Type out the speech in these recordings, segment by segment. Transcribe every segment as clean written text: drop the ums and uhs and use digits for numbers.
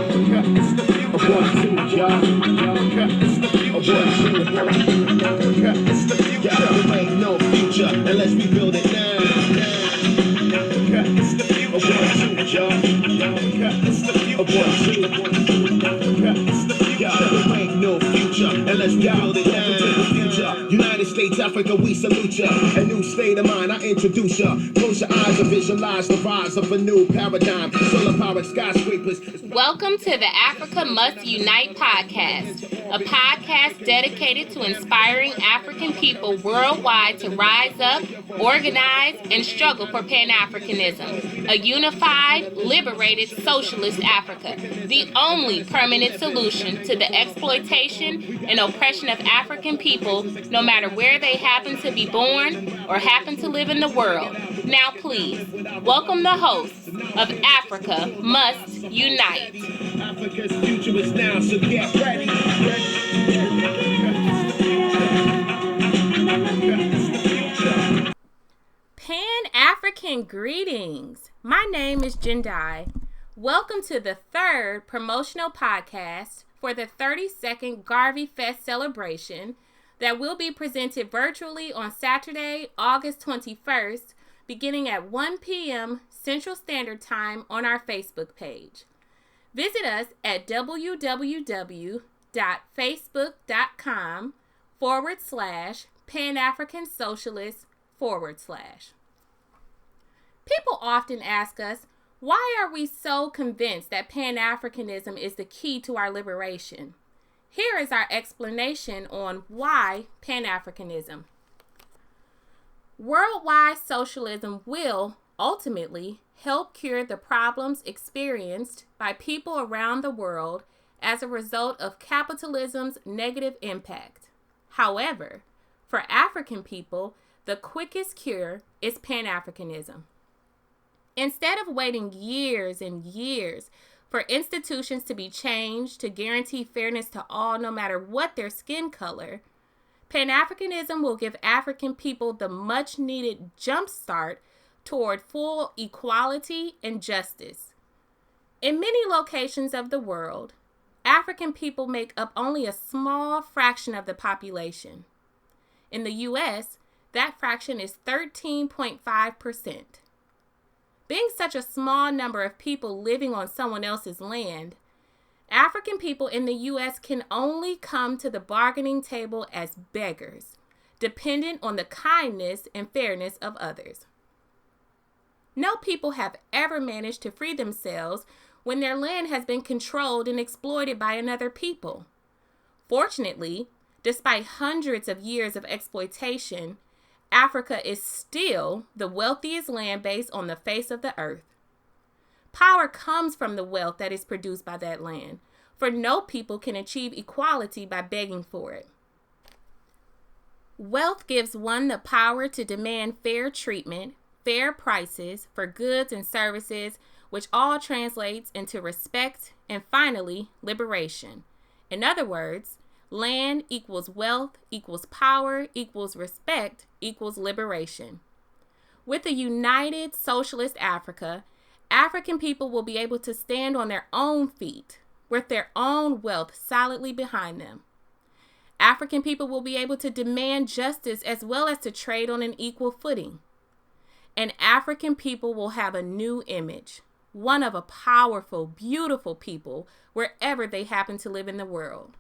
There ain't no future unless we build it now. Unless we build it now. United States, Africa, we salute ya. A new state of mind, I introduce ya. Close your eyes and visualize the rise of a new paradigm. Solar powered skyscrapers. Welcome to the Africa Must Unite podcast, a podcast dedicated to inspiring African people worldwide to rise up, organize, and struggle for Pan-Africanism, a unified, liberated, socialist Africa, the only permanent solution to the exploitation and oppression of African people, no matter where they happen to be born or happen to live in the world. Now please, welcome the hosts of Africa Must Unite. Africa's future is now, so get ready. Pan-African greetings. My name is Jendai. Welcome to the third promotional podcast for the 32nd GarveyFest celebration that will be presented virtually on Saturday, August 21st, beginning at 1 p.m. Central Standard Time on our Facebook page. Visit us at www.facebook.com/Pan-African Socialist /. People often ask us, why are we so convinced that Pan-Africanism is the key to our liberation? Here is our explanation on why Pan-Africanism. Worldwide socialism will ultimately help cure the problems experienced by people around the world as a result of capitalism's negative impact. However, for African people, the quickest cure is Pan-Africanism. Instead of waiting years and years for institutions to be changed to guarantee fairness to all no matter what their skin color, Pan-Africanism will give African people the much-needed jumpstart toward full equality and justice. In many locations of the world, African people make up only a small fraction of the population. In the U.S., that fraction is 13.5%. Being such a small number of people living on someone else's land, African people in the U.S. can only come to the bargaining table as beggars, dependent on the kindness and fairness of others. No people have ever managed to free themselves when their land has been controlled and exploited by another people. Fortunately, despite hundreds of years of exploitation, Africa is still the wealthiest land base on the face of the earth. Power comes from the wealth that is produced by that land, for no people can achieve equality by begging for it. Wealth gives one the power to demand fair treatment, fair prices for goods and services, which all translates into respect and finally liberation. In other words, land equals wealth equals power equals respect equals liberation. With a united socialist Africa, African people will be able to stand on their own feet with their own wealth solidly behind them. African people will be able to demand justice as well as to trade on an equal footing. And African people will have a new image, one of a powerful, beautiful people wherever they happen to live in the world.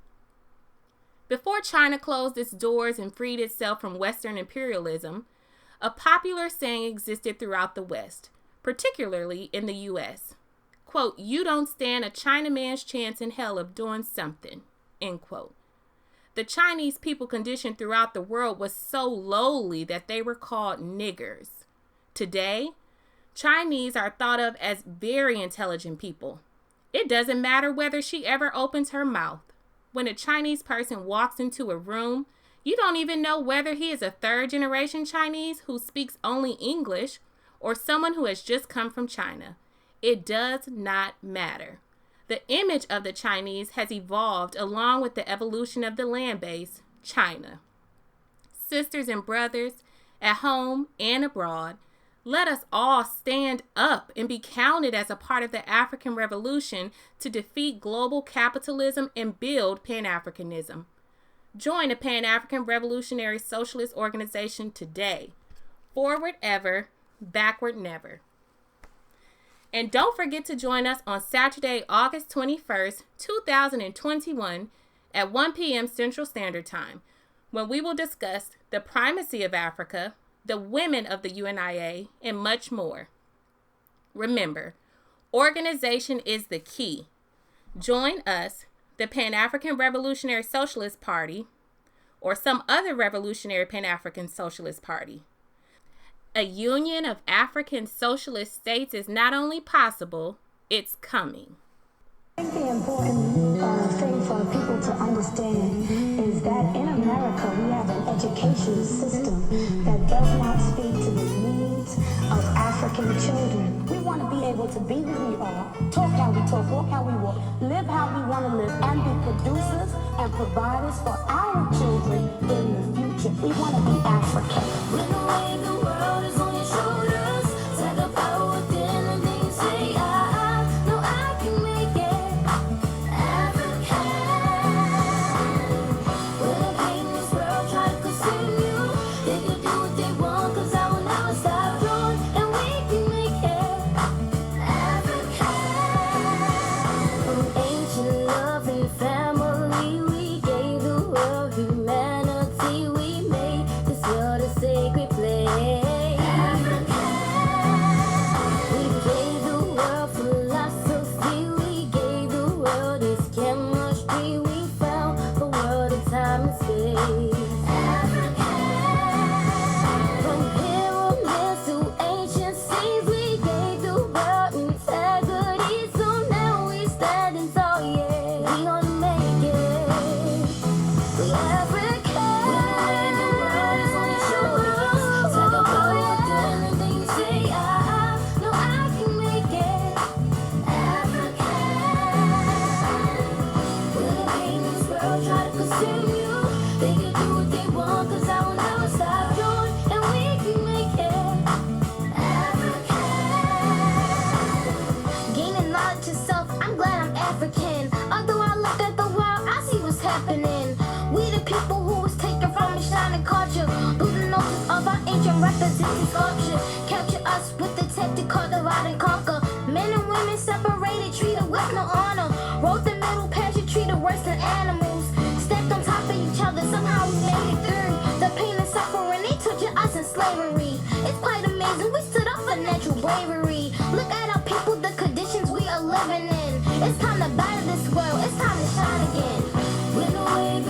Before China closed its doors and freed itself from Western imperialism, a popular saying existed throughout the West, particularly in the U.S. Quote, "You don't stand a Chinaman's chance in hell of doing something," end quote. The Chinese people condition throughout the world was so lowly that they were called niggers. Today, Chinese are thought of as very intelligent people. It doesn't matter whether she ever opens her mouth. When a Chinese person walks into a room, you don't even know whether he is a third-generation Chinese who speaks only English or someone who has just come from China. It does not matter. The image of the Chinese has evolved along with the evolution of the land base, China. Sisters and brothers, at home and abroad, Let us all stand up and be counted as a part of the African Revolution to defeat global capitalism and build Pan-Africanism. Join the Pan-African Revolutionary Socialist Organization today. Forward ever, backward never. And don't forget to join us on Saturday, August 21st, 2021 at 1 p.m. Central Standard Time, when we will discuss the primacy of Africa, the women of the UNIA, and much more. Remember, organization is the key. Join us, the Pan-African Revolutionary Socialist Party, or some other revolutionary Pan-African Socialist Party. A union of African socialist states is not only possible, it's coming. I think the important thing for people to understand is that in America we have an education system that does not speak to the needs of African children. We want to be able to be who we are, talk how we talk, walk how we walk, live how we want to live, and be producers and providers for our children in the future. We want to be African. When the weight of the world is on your shoulders, take the power within and then you say, I know I can make it African. When the pain in this world try to consume you, they can do what they want, cause I will never stop growing, and we can make it African. From ancient love and family, we gave the world humanity. We made this world a sacred place. We gave the world philosophy. We gave the world its chemistry. We found the world of time and space. From pyramids to ancient seas, we gave the world integrity. So now we standing tall, yeah. We gonna make it. We African. When the world is on your shoulders, take a power within and then you say, I know I can make it African. When the pain in this world try to consume you, they can do what they want, cause I will never stop growing, and we can make it African. Gaining knowledge itself, I'm glad I'm African. Although I look at the world, I see what's happening. We the people who was taken from a shining culture, losing notice of our ancient representing sculpture. Capture us with the tactic called divide and conquer. Men and women separated, treated with no honor. Rode the middle path, treated worse than animals. Stepped on top of each other, somehow we made it through. The pain and suffering, they tortured us in slavery. It's quite amazing, we stood up for natural bravery. Look at our people, the conditions we are living in. It's time to battle this world, it's time to shine again. When the wave